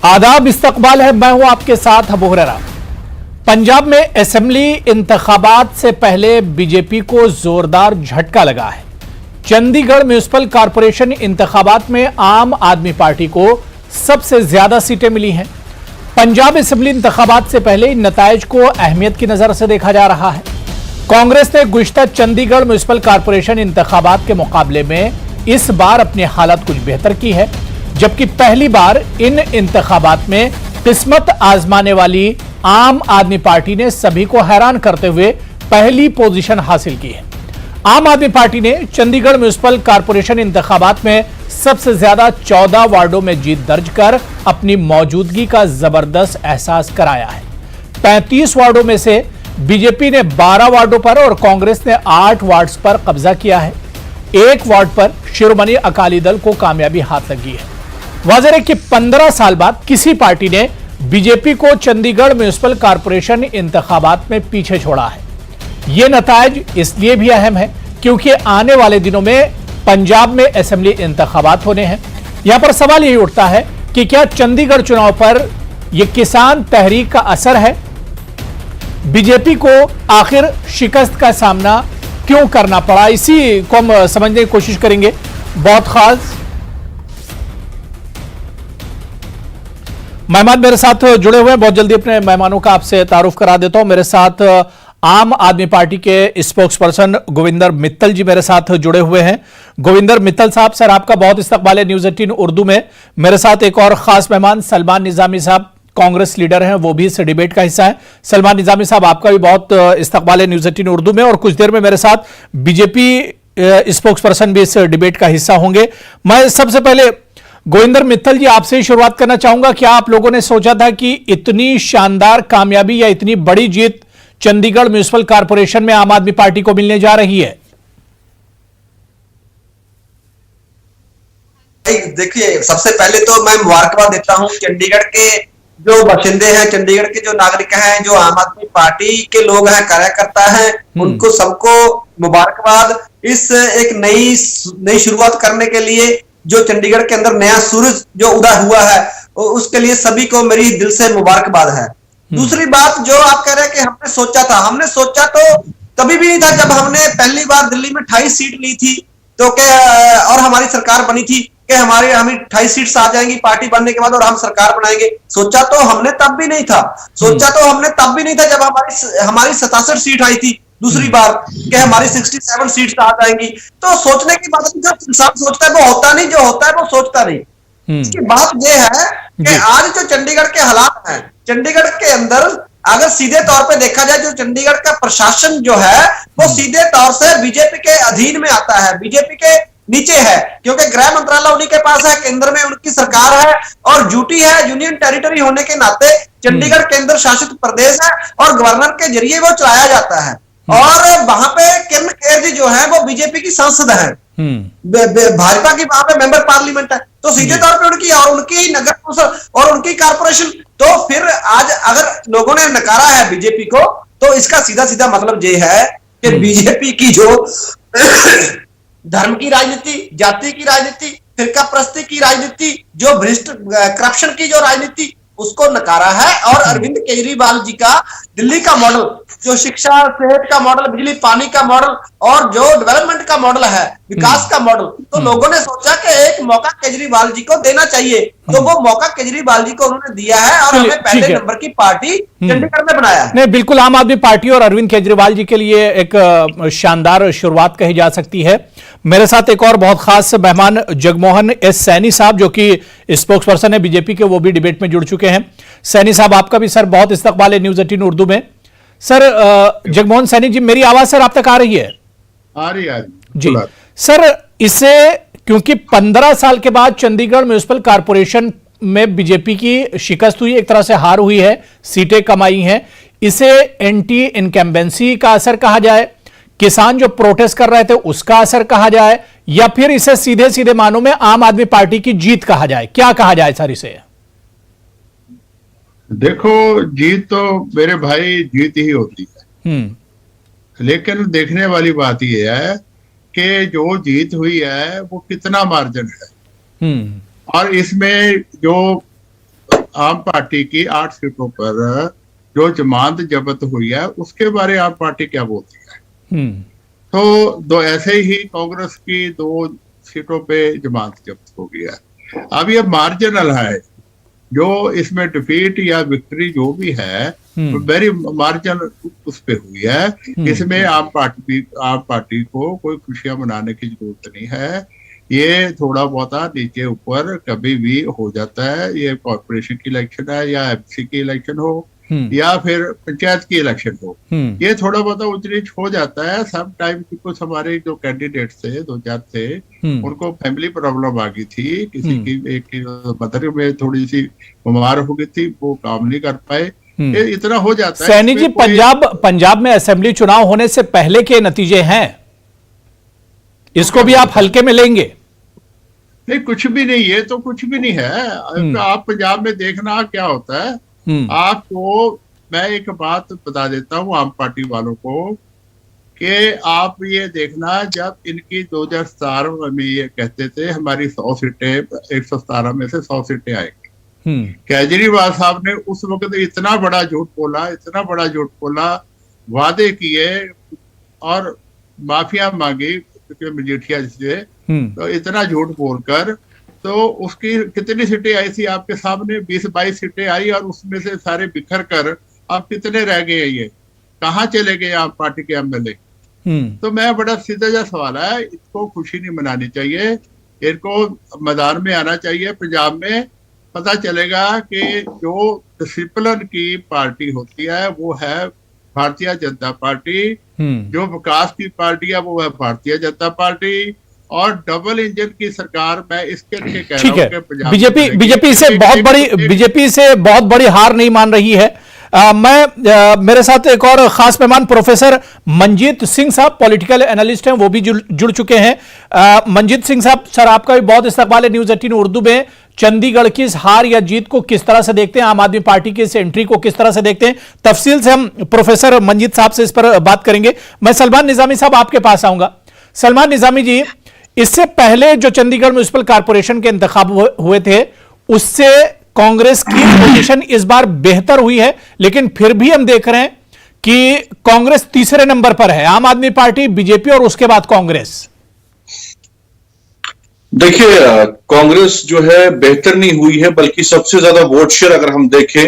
आदाब, इस्तकबाल है। मैं हूं आपके साथ अबू हुरैरा। पंजाब में असेंबली इंतखाबात से पहले बीजेपी को जोरदार झटका लगा है। चंडीगढ़ म्युनिसिपल कारपोरेशन इंतखाबात में आम आदमी पार्टी को सबसे ज्यादा सीटें मिली हैं। पंजाब असेंबली इंतखाबात से पहले इन नतायज को अहमियत की नजर से देखा जा रहा है। कांग्रेस ने गुज़िश्ता चंडीगढ़ म्युनिसिपल कारपोरेशन इंतखाबात के मुकाबले में इस बार अपनी हालत कुछ बेहतर की है, जबकि पहली बार इन इंतखाबात में किस्मत आजमाने वाली आम आदमी पार्टी ने सभी को हैरान करते हुए पहली पोजीशन हासिल की है। आम आदमी पार्टी ने चंडीगढ़ म्युनिसिपल कारपोरेशन इंतखाबात में सबसे ज्यादा 14 वार्डों में जीत दर्ज कर अपनी मौजूदगी का जबरदस्त एहसास कराया है। 35 वार्डों में से बीजेपी ने 12 वार्डों पर और कांग्रेस ने 8 वार्ड्स पर कब्जा किया है। एक वार्ड पर शिरोमणि अकाली दल को कामयाबी हाथ लगी है। वाज़ेह है कि 15 साल बाद किसी पार्टी ने बीजेपी को चंडीगढ़ म्युनिसिपल कारपोरेशन इंतखाबात में पीछे छोड़ा है। यह नतायज इसलिए भी अहम है क्योंकि आने वाले दिनों में पंजाब में असेंबली इंतखाबात होने हैं। यहां पर सवाल यही उठता है कि क्या चंडीगढ़ चुनाव पर यह किसान तहरीक का असर है? बीजेपी को आखिर शिकस्त का सामना क्यों करना पड़ा, इसी को हम समझने की कोशिश करेंगे। बहुत खास मेहमान मेरे साथ जुड़े हुए हैं। बहुत जल्दी अपने मेहमानों का आपसे तारुफ करा देता हूं। मेरे साथ आम आदमी पार्टी के स्पोक्स पर्सन गोविंदर मित्तल जी मेरे साथ जुड़े हुए हैं। गोविंदर मित्तल साहब, सर आपका बहुत इस्तकबाल है न्यूज़ 18 उर्दू में। मेरे साथ एक और खास मेहमान सलमान निजामी साहब, कांग्रेस लीडर हैं, वो भी इस डिबेट का हिस्सा है। सलमान निजामी साहब, आपका भी बहुत इस्तकबाल है न्यूज़ 18 उर्दू में। और कुछ देर में मेरे साथ बीजेपी स्पोक्स पर्सन भी इस डिबेट का हिस्सा होंगे। मैं सबसे पहले गोविंदर मित्तल जी आपसे ही शुरुआत करना चाहूंगा। क्या आप लोगों ने सोचा था कि इतनी शानदार कामयाबी या इतनी बड़ी जीत चंडीगढ़ म्युनिसिपल कारपोरेशन में आम आदमी पार्टी को मिलने जा रही है? देखिए, सबसे पहले तो मैं मुबारकबाद देता हूं चंडीगढ़ के जो बाशिंदे हैं, चंडीगढ़ के जो नागरिक हैं, जो आम आदमी पार्टी के लोग हैं, कार्यकर्ता हैं, उनको सबको मुबारकबाद। इस एक नई शुरुआत करने के लिए जो चंडीगढ़ के अंदर नया सूरज जो उदय हुआ है, उसके लिए सभी को मेरी दिल से मुबारकबाद है। दूसरी बात जो आप कह रहे हैं कि हमने सोचा तो तभी भी नहीं था जब हमने पहली बार दिल्ली में 28 सीट ली थी तो और हमारी सरकार बनी थी कि हमें 28 सीट्स आ जाएंगी पार्टी बनने के बाद और हम सरकार बनाएंगे। सोचा तो हमने तब भी नहीं था जब हमारी 67 सीट आई थी दूसरी बार कि हमारी 67 सीट्स आ जाएंगी। तो सोचने की बात है, जब इंसान सोचता है वो होता नहीं, जो होता है वो सोचता नहीं। इसकी बात यह है कि आज जो चंडीगढ़ के हालात हैं, चंडीगढ़ के अंदर अगर सीधे तौर पे देखा जाए, जो चंडीगढ़ का प्रशासन जो है वो सीधे तौर से बीजेपी के अधीन में आता है, बीजेपी के नीचे है, क्योंकि गृह मंत्रालय उन्हीं के पास है, केंद्र में उनकी सरकार है और ड्यूटी है यूनियन टेरिटरी होने के नाते चंडीगढ़ केंद्र शासित प्रदेश है और गवर्नर के जरिए वो चलाया जाता है। और वहां पे किरण खेर जी जो है वो बीजेपी की सांसद है, भाजपा की वहां पे मेंबर पार्लियामेंट है, तो सीधे तौर पे उनकी नगर कौंसिल और उनकी कारपोरेशन। तो फिर आज अगर लोगों ने नकारा है बीजेपी को, तो इसका सीधा सीधा मतलब ये है कि बीजेपी की जो धर्म की राजनीति, जाति की राजनीति, फिरका प्रस्ती की राजनीति, जो भ्रष्ट करप्शन की जो राजनीति, उसको नकारा है। और अरविंद केजरीवाल जी का दिल्ली का मॉडल, जो शिक्षा सेहत का मॉडल, बिजली पानी का मॉडल और जो डेवलपमेंट का मॉडल है, विकास का मॉडल, तो लोगों ने सोचा कि एक मौका केजरीवाल जी को देना चाहिए, तो वो मौका केजरीवाल जी को उन्होंने दिया है और हमें पहले नंबर की पार्टी चंडीगढ़ में बनाया है। नहीं, बिल्कुल आम आदमी पार्टी और अरविंद केजरीवाल जी के लिए एक शानदार शुरुआत कही जा सकती है। मेरे साथ एक और बहुत खास मेहमान जगमोहन एस सैनी साहब, जो कि स्पोक्स पर्सन है बीजेपी के, वो भी डिबेट में जुड़ चुके हैं। सैनी साहब, आपका भी सर बहुत इस्तकबाल है न्यूज़ 18 उर्दू में। सर जगमोहन सैनी जी, मेरी आवाज सर आप तक आ रही है? आ रही जी सर। इससे क्योंकि 15 साल के बाद चंडीगढ़ म्युनिसिपल कारपोरेशन में बीजेपी की शिकस्त हुई, एक तरह से हार हुई है, सीटें कमाई हैं, इसे एंटी इनकम्बेंसी का असर कहा जाए, किसान जो प्रोटेस्ट कर रहे थे उसका असर कहा जाए, या फिर इसे सीधे सीधे मानों में आम आदमी पार्टी की जीत कहा जाए? क्या कहा जाए सर इसे? देखो, जीत तो मेरे भाई जीत ही होती है, लेकिन देखने वाली बात यह है कि जो जीत हुई है वो कितना मार्जिन है और इसमें जो आम पार्टी की 8 सीटों पर जो जमानत जब्त हुई है उसके बारे आम पार्टी क्या बोलती है? तो दो ऐसे ही कांग्रेस की 2 सीटों पे जमानत जब्त हो गई है। अब ये मार्जिनल है, जो इसमें डिफीट या विक्ट्री जो भी है वेरी मार्जिनल उस पे हुई है। इसमें आम पार्टी को कोई खुशियां मनाने की जरूरत नहीं है। ये थोड़ा बहुत नीचे ऊपर कभी भी हो जाता है। ये कॉर्पोरेशन की इलेक्शन है या एमसी की इलेक्शन हो या फिर पंचायत की इलेक्शन हो, ये थोड़ा बहुत ऊंच नीच हो जाता है। सम टाइम कुछ हमारे जो कैंडिडेट थे 2-4 थे, उनको फैमिली प्रॉब्लम आ गई थी, किसी की एक मदर में थोड़ी सी बीमार हो गई थी, वो काम नहीं कर पाए। ये इतना हो जाता है। सैनी जी, पंजाब में असेंबली चुनाव होने से पहले के नतीजे हैं, इसको भी आप हल्के में लेंगे? नहीं, कुछ भी नहीं, ये तो कुछ भी नहीं है। आप पंजाब में देखना क्या होता है। आपको मैं एक बात बता देता हूँ आम पार्टी वालों को, कि आप ये देखना, जब इनकी 2017 में ये कहते थे हमारी 100 सीटें 117 में से 100 सीटें आएंगी, केजरीवाल साहब ने उस वक्त इतना बड़ा झूठ बोला, वादे किए और माफिया मांगी मजीठिया से, तो इतना झूठ बोलकर तो उसकी कितनी सीटें आई थी आपके सामने? 20-22 सीटें आई, और उसमें से सारे बिखर कर अब कितने रह गए? ये कहाँ चले गए आप पार्टी के एमएलए? तो मैं बड़ा सीधा सा सवाल है, इसको खुशी नहीं मनानी चाहिए, इनको मैदान में आना चाहिए। पंजाब में पता चलेगा कि जो डिसिप्लिन की पार्टी होती है वो है भारतीय जनता पार्टी, जो विकास की पार्टी है वो है भारतीय जनता पार्टी, और डबल इंजन की सरकार मैं इसके लिए कह रहा हूं कि बीजेपी से बहुत बड़ी हार नहीं मान रही है। मेरे साथ एक और खास मेहमान प्रोफेसर मंजीत सिंह साहब, पॉलिटिकल एनालिस्ट हैं, वो भी जुड़ चुके हैं। मंजीत सिंह साहब, सर आपका भी बहुत इस्तकबाल है न्यूज 18 उर्दू में। चंडीगढ़ की इस हार या जीत को किस तरह से देखते हैं, आम आदमी पार्टी की इस एंट्री को किस तरह से देखते हैं? तफसील से हम प्रोफेसर मंजीत साहब से इस पर बात करेंगे। मैं सलमान निजामी साहब आपके पास आऊंगा। सलमान निजामी जी, इससे पहले जो चंडीगढ़ म्युनिसिपल कॉर्पोरेशन के इंतखाब हुए थे, उससे कांग्रेस की पोजीशन इस बार बेहतर हुई है, लेकिन फिर भी हम देख रहे हैं कि कांग्रेस तीसरे नंबर पर है, आम आदमी पार्टी, बीजेपी और उसके बाद कांग्रेस। देखिए, कांग्रेस जो है बेहतर नहीं हुई है, बल्कि सबसे ज्यादा वोट शेयर अगर हम देखें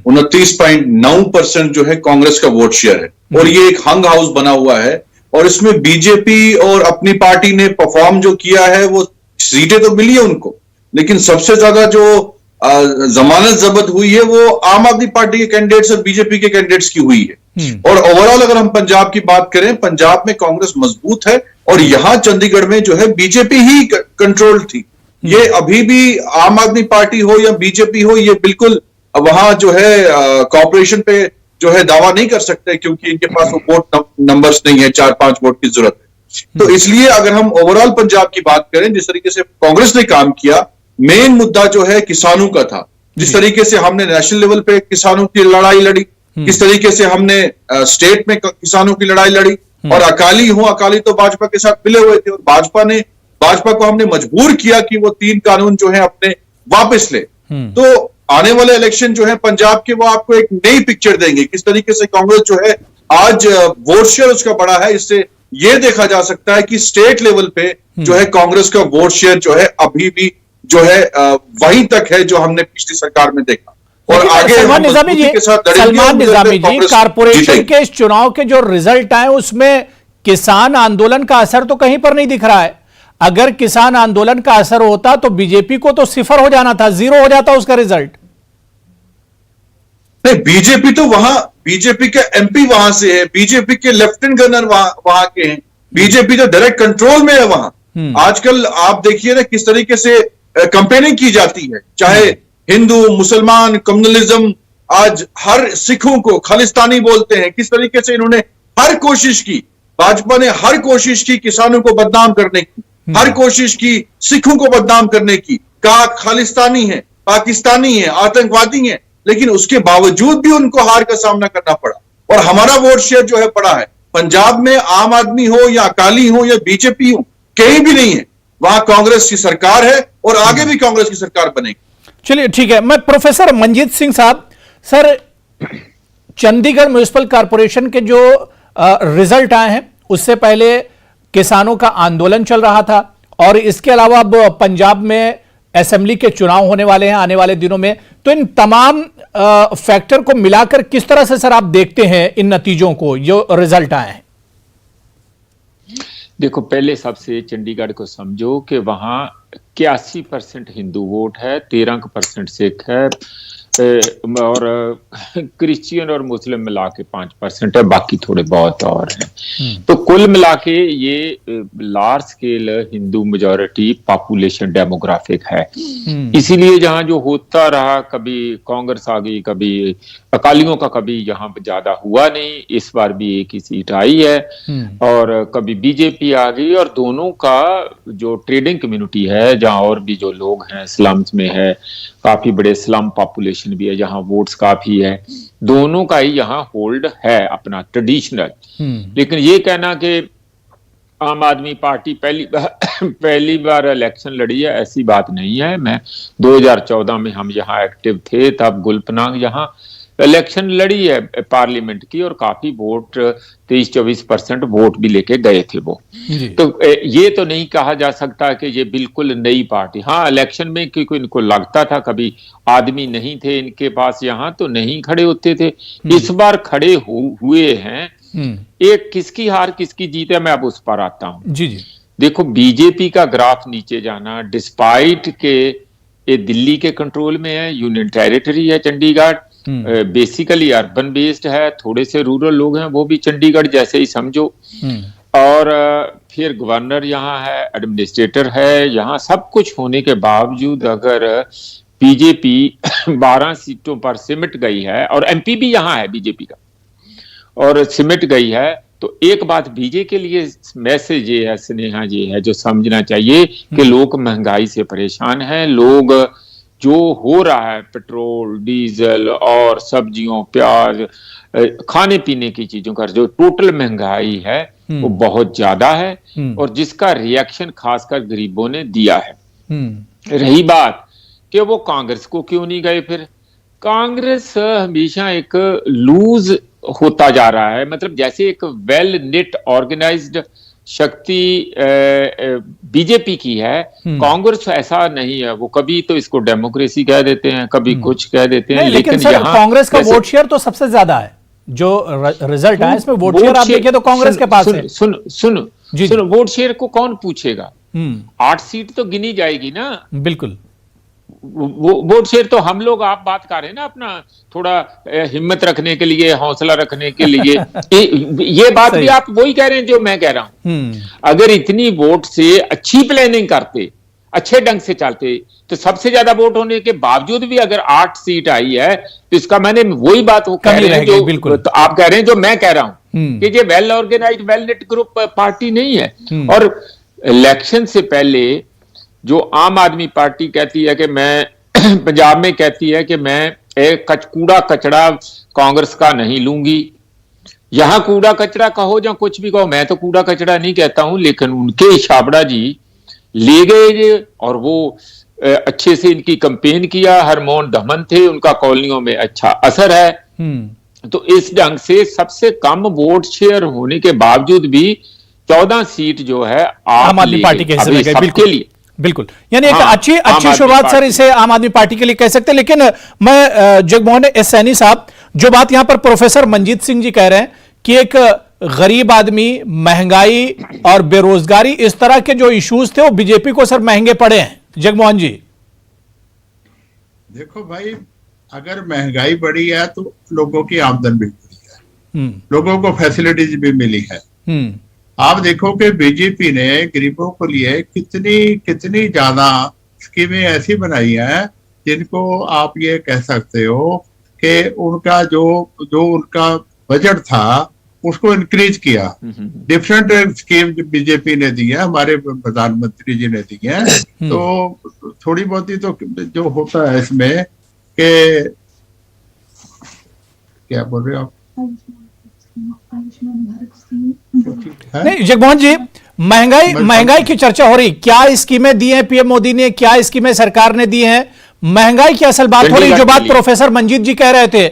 29.9% जो है कांग्रेस का वोट शेयर है, और ये एक हंग हाउस बना हुआ है। और इसमें बीजेपी और अपनी पार्टी ने परफॉर्म जो किया है, वो सीटें तो मिली है उनको, लेकिन सबसे ज्यादा जो जमानत जब्त हुई है वो आम आदमी पार्टी के कैंडिडेट्स और बीजेपी के कैंडिडेट्स की हुई है। और ओवरऑल अगर हम पंजाब की बात करें, पंजाब में कांग्रेस मजबूत है, और यहां चंडीगढ़ में जो है बीजेपी ही कंट्रोल थी। ये अभी भी आम आदमी पार्टी हो या बीजेपी हो, ये बिल्कुल वहां जो है कॉर्पोरेशन पे जो है दावा नहीं कर सकते, क्योंकि इनके पास वो वोट नंबर्स नहीं है, 4-5 वोट की जरूरत है। तो इसलिए अगर हम ओवरऑल पंजाब की बात करें, जिस तरीके से कांग्रेस ने काम किया, मेन मुद्दा जो है किसानों का था। जिस तरीके से हमने नेशनल लेवल पे किसानों की लड़ाई लड़ी, किस तरीके से हमने स्टेट में किसानों की लड़ाई लड़ी, और अकाली तो भाजपा के साथ मिले हुए थे, और भाजपा को हमने मजबूर किया कि वो 3 कानून जो है अपने वापस ले। तो आने वाले इलेक्शन जो है पंजाब के, वो आपको एक नई पिक्चर देंगे, किस तरीके से कांग्रेस जो है आज वोट शेयर उसका बढ़ा है। इससे ये देखा जा सकता है कि स्टेट लेवल पे जो है कांग्रेस का वोट शेयर जो है अभी भी जो है वहीं तक है जो हमने पिछली सरकार में देखा। और आगे सलमान निजामी जी, कारपोरेशन के इस चुनाव के जो रिजल्ट आए, उसमें किसान आंदोलन का असर तो कहीं पर नहीं दिख रहा है। अगर किसान आंदोलन का असर होता तो बीजेपी को तो 0 हो जाना था, 0 हो जाता उसका रिजल्ट। नहीं, बीजेपी तो वहां, बीजेपी का एमपी वहां से है, बीजेपी के लेफ्टिनेंट गवर्नर वहां के हैं, बीजेपी तो डायरेक्ट कंट्रोल में है वहां। आजकल आप देखिए ना किस तरीके से कंपेनिंग की जाती है, चाहे हिंदू, मुसलमान, कम्युनलिज्म, आज हर सिखों को खालिस्तानी बोलते हैं। किस तरीके से इन्होंने हर कोशिश की, भाजपा ने हर कोशिश की किसानों को बदनाम करने की, हर कोशिश की सिखों को बदनाम करने की, कहा खालिस्तानी है, पाकिस्तानी है, आतंकवादी है, लेकिन उसके बावजूद भी उनको हार का सामना करना पड़ा। और हमारा वोट शेयर जो है पड़ा है पंजाब में, आम आदमी हो या अकाली हो या बीजेपी हो, कहीं भी नहीं है। वहां कांग्रेस की सरकार है और आगे भी कांग्रेस की सरकार बनेगी। चलिए ठीक है। मैं प्रोफेसर मंजीत सिंह साहब, सर चंडीगढ़ म्युनिसिपल कॉरपोरेशन के जो रिजल्ट आए हैं उससे पहले किसानों का आंदोलन चल रहा था, और इसके अलावा अब पंजाब में असेंबली के चुनाव होने वाले हैं आने वाले दिनों में। तो इन तमाम फैक्टर को मिलाकर किस तरह से सर आप देखते हैं इन नतीजों को जो रिजल्ट आए हैं? देखो, पहले सबसे चंडीगढ़ को समझो कि वहां 81% हिंदू वोट है, 13% सिख है, और क्रिश्चियन और मुस्लिम मिला के 5% है, बाकी थोड़े बहुत और हैं। तो कुल मिला के ये large scale Hindu majority population demographic है। इसीलिए जहां जो होता रहा, कभी कांग्रेस आ गई, कभी अकालियों का कभी यहाँ ज्यादा हुआ नहीं, इस बार भी एक ही सीट आई है, और कभी बीजेपी आ गई, और दोनों का जो ट्रेडिंग कम्युनिटी है, जहां और भी जो लोग हैं स्लम्स में है, काफी बड़े स्लम पॉपुलेशन भी है जहां वोट्स काफी है, दोनों का ही यहाँ होल्ड है अपना ट्रेडिशनल। लेकिन ये कहना कि आम आदमी पार्टी पहली बार इलेक्शन लड़ी है, ऐसी बात नहीं है। मैं 2014 में हम यहाँ एक्टिव थे, तब गुलपनाग यहाँ इलेक्शन लड़ी है पार्लियामेंट की, और काफी वोट 23-24% वोट भी लेके गए थे वो। तो ये तो नहीं कहा जा सकता कि ये बिल्कुल नई पार्टी। हाँ, इलेक्शन में क्योंकि इनको लगता था कभी आदमी नहीं थे इनके पास यहाँ, तो नहीं खड़े होते थे। इस बार खड़े हुए हैं। एक किसकी हार किसकी जीत है, मैं अब उस पर आता हूँ। जी जी, देखो, बीजेपी का ग्राफ नीचे जाना, डिस्पाइट के ये दिल्ली के कंट्रोल में है, यूनियन टेरिटरी है चंडीगढ़, बेसिकली अर्बन बेस्ड है, थोड़े से रूरल लोग हैं, वो भी चंडीगढ़ जैसे ही समझो, और फिर गवर्नर यहाँ है, एडमिनिस्ट्रेटर है यहाँ, सब कुछ होने के बावजूद अगर बीजेपी 12 सीटों पर सिमट गई है, और एमपी भी यहाँ है बीजेपी का, और सिमट गई है, तो एक बात बीजेपी के लिए मैसेज ये है, स्नेहा ये है जो समझना चाहिए कि लोग महंगाई से परेशान हैं। लोग जो हो रहा है पेट्रोल, डीजल और सब्जियों, प्याज, खाने पीने की चीजों का जो टोटल महंगाई है वो बहुत ज्यादा है, और जिसका रिएक्शन खासकर गरीबों ने दिया है। रही बात कि वो कांग्रेस को क्यों नहीं गए, फिर कांग्रेस हमेशा एक लूज होता जा रहा है, मतलब जैसे एक वेल निट ऑर्गेनाइज्ड शक्ति बीजेपी की है, कांग्रेस ऐसा नहीं है। वो कभी तो इसको डेमोक्रेसी कह देते हैं, कभी कुछ कह देते हैं, लेकिन सर यहाँ कांग्रेस का वोट शेयर तो सबसे ज्यादा है, जो रिजल्ट आया इसमें वोट शेयर आप देखिए तो कांग्रेस के पास है। सुनो, वोट शेयर को कौन पूछेगा? 8 सीट तो गिनी जाएगी ना। बिल्कुल, वो वोट शेयर तो हम लोग, आप बात कर रहे हैं ना अपना थोड़ा हिम्मत रखने के लिए, हौसला रखने के लिए, ये बात भी आप वही कह रहे हैं जो मैं कह रहा हूं। अगर इतनी वोट से अच्छी प्लानिंग करते, अच्छे ढंग से चलते, तो सबसे ज्यादा वोट होने के बावजूद भी अगर 8 सीट आई है, तो इसका मैंने वही बात वो कह रहे हैं जो तो आप कह रहे हैं जो मैं कह रहा हूं कि ये well organised well knit group party नहीं है। और इलेक्शन से पहले जो आम आदमी पार्टी कहती है कि मैं पंजाब में कहती है कि मैं एक कूड़ा कचड़ा कांग्रेस का नहीं लूंगी, यहां कूड़ा कचरा कहो या कुछ भी कहो, मैं तो कूड़ा कचरा नहीं कहता हूं, लेकिन उनके छाबड़ा जी ले गए और वो अच्छे से इनकी कैंपेन किया, हरमोन दमन थे, उनका कॉलोनियों में अच्छा असर है। तो इस ढंग से सबसे कम वोट शेयर होने के बावजूद भी 14 सीट जो है आम आदमी पार्टी के हिस्से में गए। बिल्कुल बिल्कुल, यानी एक अच्छी शुरुआत सर इसे आम आदमी पार्टी के लिए कह सकते हैं। लेकिन मैं जगमोहन एस सैनी साहब, जो बात यहां पर प्रोफेसर मंजीत सिंह जी कह रहे हैं कि एक गरीब आदमी, महंगाई और बेरोजगारी, इस तरह के जो इश्यूज थे वो बीजेपी को सर महंगे पड़े हैं। जगमोहन जी देखो भाई, अगर महंगाई बढ़ी है तो लोगों की आमदन भी बढ़ी है, लोगों को फैसिलिटीज भी मिली है। आप देखो कि बीजेपी ने गरीबों को लिए कितनी ज्यादा स्कीमें ऐसी बनाई हैं जिनको आप ये कह सकते हो कि उनका जो उनका बजट था उसको इंक्रीज किया। डिफरेंट स्कीम बीजेपी ने दी है, हमारे प्रधानमंत्री जी ने दी है। तो थोड़ी बहुत ही तो जो होता है इसमें कि क्या बोल रहे हो आप? नहीं जगमोहन जी, महंगाई की चर्चा हो रही, क्या स्कीमें दी हैं पीएम मोदी ने, क्या स्कीमें सरकार ने दी हैं? महंगाई की असल बात हो रही, जो बात प्रोफेसर मंजीत जी कह रहे थे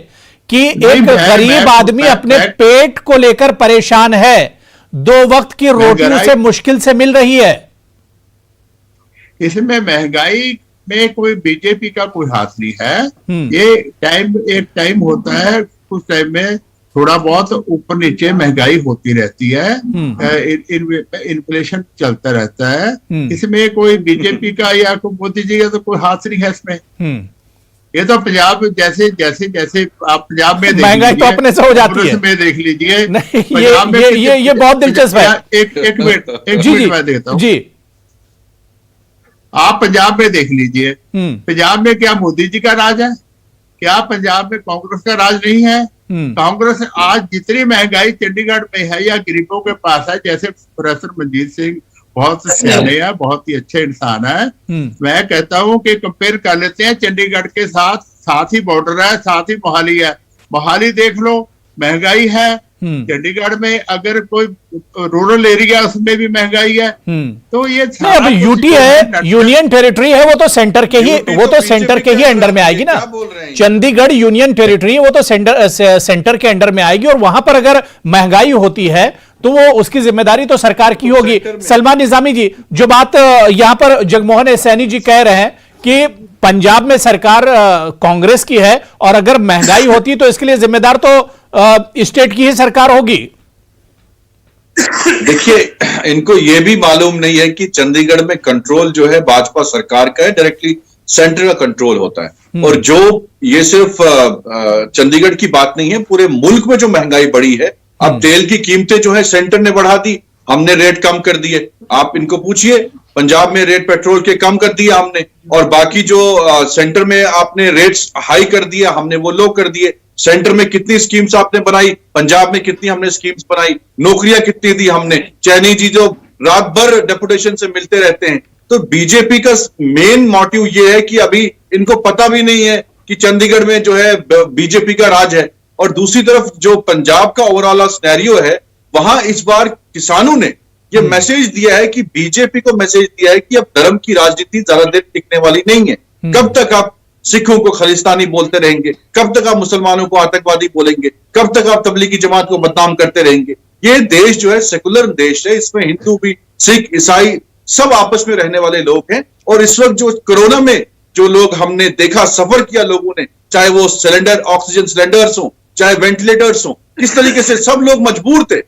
कि एक गरीब आदमी अपने पेट को लेकर परेशान है, 2 वक्त की रोटी उसे मुश्किल से मिल रही है। इसमें महंगाई में कोई बीजेपी का कोई हाथ नहीं है। ये एक टाइम होता है, कुछ टाइम में थोड़ा बहुत ऊपर नीचे महंगाई होती रहती है, इन्फ्लेशन चलता रहता है। इसमें कोई बीजेपी का या कोई मोदी जी का तो कोई हाथ नहीं है इसमें। ये तो पंजाब जैसे जैसे जैसे आप पंजाब में महंगाई तो अपने से हो जाती है, में देख लीजिए। ये बहुत दिलचस्प है। एक मिनट मैं देता हूँ जी। आप पंजाब में देख लीजिए, पंजाब में क्या मोदी जी का राज है? क्या पंजाब में कांग्रेस का राज नहीं है? कांग्रेस आज जितनी महंगाई चंडीगढ़ में है या गरीबों के पास है, जैसे प्रोफेसर मंजीत सिंह बहुत सियाने हैं, बहुत ही अच्छे इंसान है। मैं कहता हूं कि कंपेयर कर लेते हैं चंडीगढ़ के साथ ही बॉर्डर है, साथ ही मोहाली है। मोहाली देख लो, महंगाई है। चंडीगढ़ में अगर कोई रूरल एरिया उसमें भी महंगाई है। तो ये अब यूटी है, यूनियन टेरिटरी है, वो तो सेंटर के ही अंडर में आएगी ना। चंडीगढ़ यूनियन टेरिटरी है, वो तो सेंटर के अंडर में आएगी, और वहां पर अगर महंगाई होती है तो वो उसकी जिम्मेदारी तो सरकार की होगी। सलमान निजामी जी, जो बात यहां पर जगमोहन सैनी जी कह रहे हैं कि पंजाब में सरकार कांग्रेस की है, और अगर महंगाई होती तो इसके लिए जिम्मेदार तो स्टेट की ही सरकार होगी। देखिए, इनको यह भी मालूम नहीं है कि चंडीगढ़ में कंट्रोल जो है भाजपा सरकार का है, डायरेक्टली सेंटर का कंट्रोल होता है। और जो ये सिर्फ चंडीगढ़ की बात नहीं है, पूरे मुल्क में जो महंगाई बढ़ी है, अब तेल की कीमतें जो है सेंटर ने बढ़ा दी, हमने रेट कम कर दिए। आप इनको पूछिए, पंजाब में रेट पेट्रोल के कम कर दिया हमने, और बाकी जो सेंटर में आपने रेट्स हाई कर दिया, हमने वो लो कर दिए। सेंटर में कितनी स्कीम्स आपने बनाई, पंजाब में कितनी हमने स्कीम्स बनाई, नौकरियां कितनी दी हमने। चैनी जी जो रात भर डेपुटेशन से मिलते रहते हैं। तो बीजेपी का मेन मोटिव ये है कि अभी इनको पता भी नहीं है कि चंडीगढ़ में जो है बीजेपी का राज है। और दूसरी तरफ जो पंजाब का ओवरऑल सिनेरियो है, वहां इस बार किसानों ने ये मैसेज दिया है कि बीजेपी को मैसेज दिया है कि अब धर्म की राजनीति ज्यादा देर टिकने वाली नहीं है। कब तक आप सिखों को खालिस्तानी बोलते रहेंगे? कब तक आप मुसलमानों को आतंकवादी बोलेंगे? कब तक आप तबलीगी जमात को बदनाम करते रहेंगे? ये देश जो है सेकुलर देश है, इसमें हिंदू भी, सिख, ईसाई सब आपस में रहने वाले लोग हैं। और इस वक्त जो कोरोना में जो लोग हमने देखा, सफर किया लोगों ने, चाहे वो सिलेंडर, ऑक्सीजन सिलेंडर्स हो, चाहे वेंटिलेटर्स हो, किस तरीके से सब लोग मजबूर थे,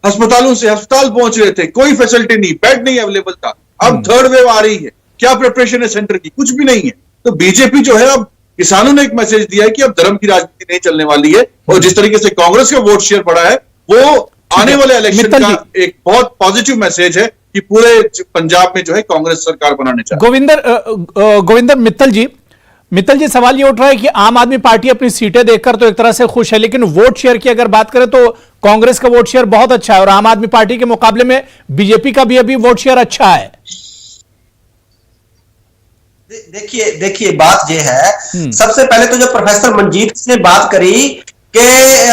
अस्पतालों से अस्पताल पहुंच रहे थे, कोई फैसिलिटी नहीं, बेड नहीं अवेलेबल था। अब थर्ड वेव आ रही है, क्या प्रिपरेशन है सेंटर की? कुछ भी नहीं है। तो बीजेपी जो है, अब किसानों ने एक मैसेज दिया है कि अब धर्म की राजनीति नहीं चलने वाली है। और जिस तरीके से कांग्रेस का वोट शेयर बढ़ा है, वो आने वाले इलेक्शन का एक बहुत पॉजिटिव मैसेज है कि पूरे पंजाब में जो है कांग्रेस सरकार बनाने चाहिए। गोविंदर मित्तल जी, सवाल ये उठ रहा है कि आम आदमी पार्टी अपनी सीटें देखकर तो एक तरह से खुश है, लेकिन वोट शेयर की अगर बात करें तो कांग्रेस का वोट शेयर बहुत अच्छा है, और आम आदमी पार्टी के मुकाबले में बीजेपी का भी अभी वोट शेयर अच्छा है। देखिए बात ये है, सबसे पहले तो जो प्रोफेसर मंजीत ने बात करी कि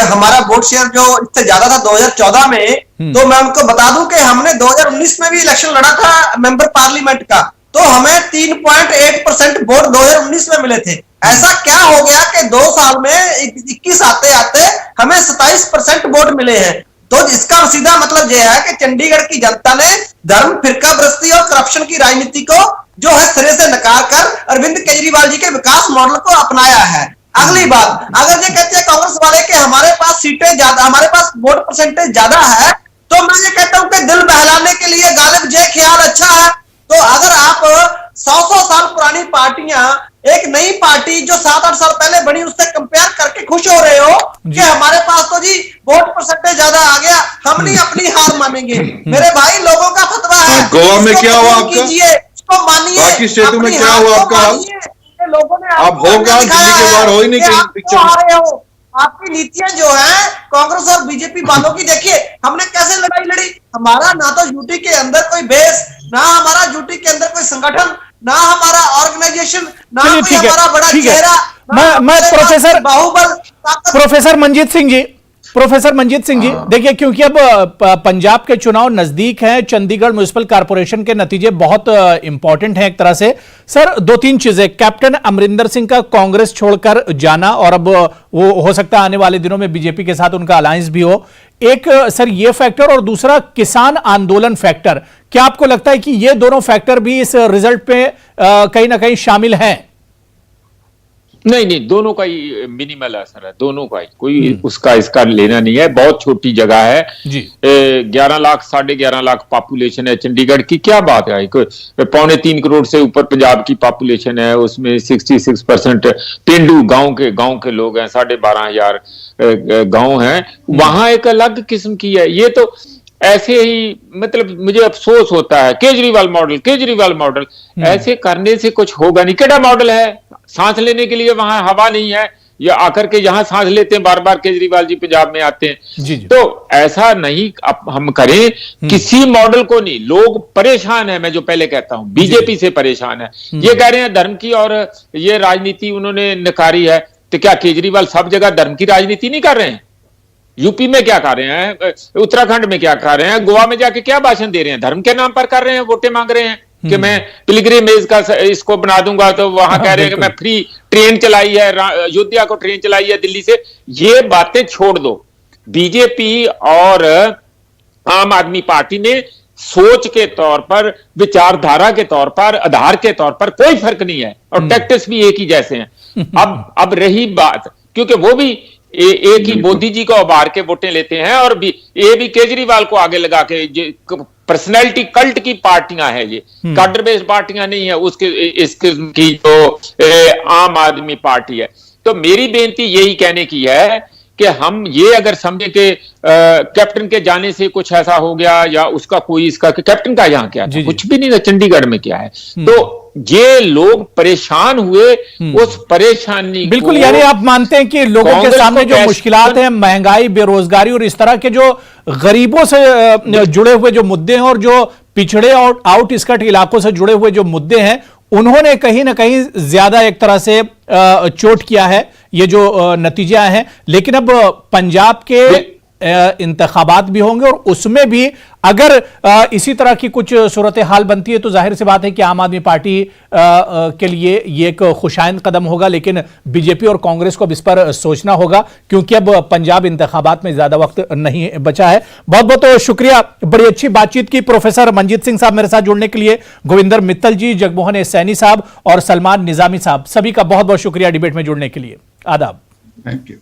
हमारा वोट शेयर जो इससे ज्यादा था 2014 में, तो मैं उनको बता दूं कि हमने 2019 में भी इलेक्शन लड़ा था मेंबर पार्लियामेंट का, तो हमें 3.8% वोट 2019 में मिले थे। ऐसा क्या हो गया कि 2 साल में 21 आते आते हमें 27% वोट मिले हैं? तो इसका सीधा मतलब यह है कि चंडीगढ़ की जनता ने धर्म, फिरकापरस्ती और करप्शन की राजनीति को जो है सिरे से नकार कर अरविंद केजरीवाल जी के विकास मॉडल को अपनाया है। अगली बात, अगर ये कहते हैं कांग्रेस वाले कि हमारे पास सीटें ज्यादा, हमारे पास वोट परसेंटेज ज्यादा है, तो मैं ये कहता हूं कि दिल बहलाने के लिए गालिब जे ख्याल अच्छा है। तो अगर आप 100 साल पुरानी पार्टियां एक नई पार्टी जो 7-8 साल पहले बनी उससे कंपेयर करके खुश हो रहे हो कि हमारे पास तो जी वोट परसेंटेज ज्यादा आ गया, हम नहीं अपनी हार मानेंगे। मेरे भाई, लोगों का फतवा है। गोवा में क्या हुआ आपका? इसको मानिए। बाकी स्टेटों में क्या हुआ आपका? लोगों ने आप होगा दिल्ली के बाहर हो ही नहीं कहीं पिक्चर। आपकी नीतियां जो है कांग्रेस और बीजेपी वालों की, देखिए हमने कैसे लड़ाई लड़ी। हमारा ना तो यूटी के अंदर कोई बेस, ना हमारा यूटी के अंदर कोई संगठन, ना हमारा ऑर्गेनाइजेशन, ना कोई हमारा बड़ा चेहरा। मैं प्रोफेसर मंजीत सिंह जी, प्रोफेसर मंजीत सिंह जी, देखिए क्योंकि अब पंजाब के चुनाव नजदीक हैं, चंडीगढ़ म्युनिसिपल कॉर्पोरेशन के नतीजे बहुत इंपॉर्टेंट हैं एक तरह से। सर, दो तीन चीजें, कैप्टन अमरिंदर सिंह का कांग्रेस छोड़कर जाना और अब वो हो सकता है आने वाले दिनों में बीजेपी के साथ उनका अलायंस भी हो, एक सर ये फैक्टर, और दूसरा किसान आंदोलन फैक्टर। क्या आपको लगता है कि ये दोनों फैक्टर भी इस रिजल्ट पे कहीं ना कहीं शामिल हैं? नहीं, दोनों का ही मिनिमल असर है, दोनों का ही, कोई उसका इसका लेना नहीं है। बहुत छोटी जगह है जी, 11 लाख 11.5 लाख पॉपुलेशन है चंडीगढ़ की। क्या बात है, 3.25 करोड़ से ऊपर पंजाब की पॉपुलेशन है, उसमें 66% पेंडू गांव के लोग हैं, 12,500 गांव हैं। वहां एक अलग किस्म की है। ये तो ऐसे ही, मतलब मुझे अफसोस होता है, केजरीवाल मॉडल ऐसे करने से कुछ होगा नहीं। केड़ा मॉडल है? सांस लेने के लिए वहां हवा नहीं है, या आकर के यहां सांस लेते हैं बार बार, केजरीवाल जी पंजाब में आते हैं जी। तो ऐसा नहीं हम करें, किसी मॉडल को नहीं। लोग परेशान है, मैं जो पहले कहता हूं, बीजेपी से परेशान है। ये कह रहे हैं धर्म की और ये राजनीति उन्होंने नकारी है, तो क्या केजरीवाल सब जगह धर्म की राजनीति नहीं कर रहे हैं? यूपी में क्या कर रहे हैं, उत्तराखंड में क्या कर रहे हैं, गोवा में जाके क्या भाषण दे रहे हैं? धर्म के नाम पर कर रहे हैं, वोटें मांग रहे हैं कि मैं पिलग्रिमेज का इसको बना दूंगा। तो वहां कह रहे हैं कि मैं फ्री ट्रेन चलाई है, अयोध्या को ट्रेन चलाई है दिल्ली से। ये बातें छोड़ दो। बीजेपी और आम आदमी पार्टी ने सोच के तौर पर, विचारधारा के तौर पर, आधार के तौर पर कोई फर्क नहीं है, और टैक्टिक्स भी एक ही जैसे हैं। अब रही बात, क्योंकि वो भी एक ही मोदी जी को उभार के वोटें लेते हैं, और ये भी केजरीवाल को आगे लगा के, पर्सनैलिटी कल्ट की पार्टियां हैं, ये कैडर बेस्ड पार्टियां नहीं है उसके इस किस्म की जो आम आदमी पार्टी है। तो मेरी बेनती यही कहने की है कि हम ये अगर समझे कि कैप्टन के जाने से कुछ ऐसा हो गया, या उसका कोई इसका, कैप्टन का यहाँ क्या था? कुछ भी नहीं था। चंडीगढ़ में क्या है? तो ये लोग परेशान हुए, उस परेशानी बिल्कुल, यानी आप मानते हैं कि लोगों के सामने जो मुश्किलात हैं, महंगाई, बेरोजगारी और इस तरह के जो गरीबों से जुड़े हुए जो मुद्दे हैं, और जो पिछड़े और आउटस्कर्ट इलाकों से जुड़े हुए जो मुद्दे हैं, उन्होंने कहीं ना कहीं ज्यादा एक तरह से चोट किया है, ये जो नतीजे आए हैं। लेकिन अब पंजाब के इंतखाबात भी होंगे, और उसमें भी अगर इसी तरह की कुछ सूरत हाल बनती है, तो जाहिर सी बात है कि आम आदमी पार्टी के लिए ये एक खुशाइंद कदम होगा। लेकिन बीजेपी और कांग्रेस को अब इस पर सोचना होगा, क्योंकि अब पंजाब इंतखाबात में ज्यादा वक्त नहीं बचा है। बहुत बहुत शुक्रिया, बड़ी अच्छी बातचीत की प्रोफेसर मंजीत सिंह साहब मेरे साथ जुड़ने के लिए। गोविंदर मित्तल जी, जगमोहन सैनी साहब और सलमान निजामी साहब, सभी का बहुत बहुत शुक्रिया डिबेट में जुड़ने के लिए। आदाब। Thank you.